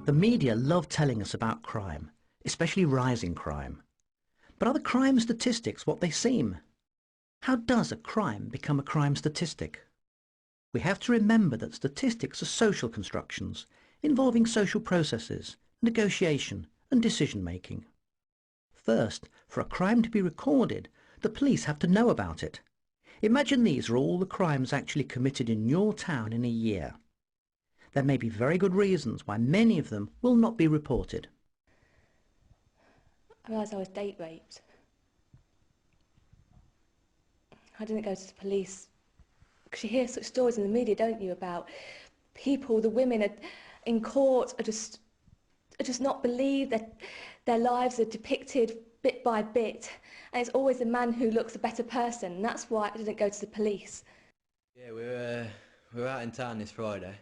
The media love telling us about crime, especially rising crime. But are the crime statistics what they seem? How does a crime become a crime statistic? We have to remember that statistics are social constructions involving social processes, negotiation and decision-making. First, for a crime to be recorded, the police have to know about it. Imagine these are all the crimes actually committed in your town in a year. There may be very good reasons why many of them will not be reported. I realised I was date raped. I didn't go to the police. Because you hear such stories in the media, don't you, about people, the women in court are just not believe that their lives are depicted bit by bit. And it's always the man who looks a better person. And that's why I didn't go to the police. Yeah, we were out in town this Friday,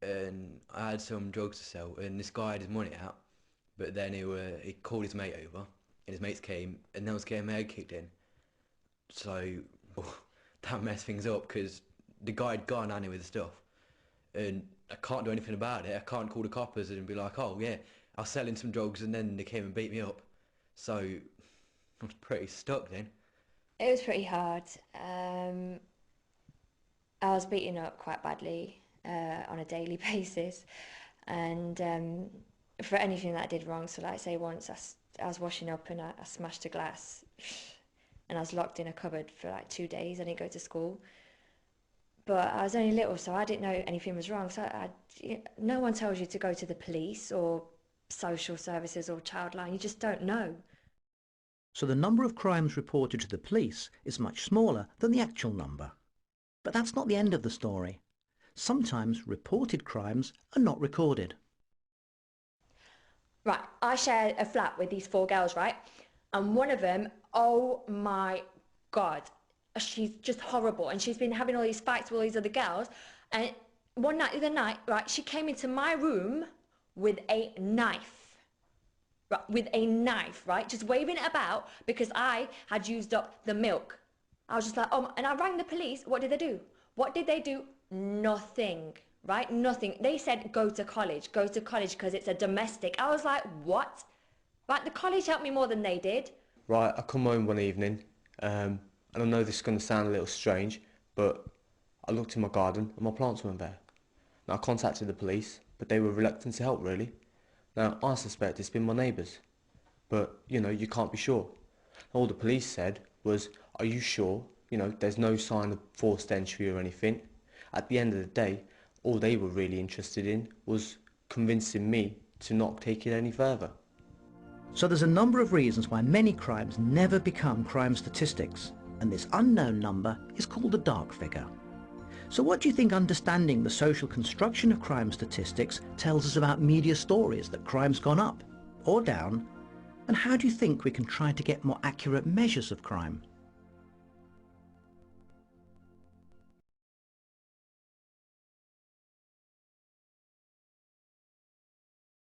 and I had some drugs to sell, and this guy had his money out, but then he called his mate over, and his mates came, and then was getting my head kicked in. So that messed things up, because the guy had gone on it with the stuff, and I can't do anything about it. I can't call the coppers and be like, oh yeah, I was selling some drugs, and then they came and beat me up. So I was pretty stuck then. It was pretty hard. I was beaten up quite badly on a daily basis, and for anything that I did wrong. So like say once I was washing up and I smashed a glass and I was locked in a cupboard for like 2 days. I didn't go to school, but I was only little, so I didn't know anything was wrong. So no one tells you to go to the police or social services or Childline. You just don't know. So the number of crimes reported to the police is much smaller than the actual number. But that's not the end of the story. Sometimes reported crimes are not recorded. Right, I shared a flat with these 4 girls, right? And one of them, oh my God, she's just horrible. And she's been having all these fights with all these other girls. And one night, the other night, right, she came into my room with a knife. Right, with a knife, right? Just waving it about because I had used up the milk. I was just like, oh, and I rang the police. What did they do? What did they do? Nothing, right? Nothing. They said, go to college because it's a domestic. I was like, what? Right, the college helped me more than they did. Right, I come home one evening, and I know this is going to sound a little strange, but I looked in my garden and my plants weren't there. Now, I contacted the police, but they were reluctant to help, really. Now, I suspect it's been my neighbours, but, you know, you can't be sure. All the police said was, are you sure? You know, there's no sign of forced entry or anything. At the end of the day, all they were really interested in was convincing me to not take it any further. So there's a number of reasons why many crimes never become crime statistics, and this unknown number is called the dark figure. So what do you think understanding the social construction of crime statistics tells us about media stories that crime's gone up or down? And how do you think we can try to get more accurate measures of crime?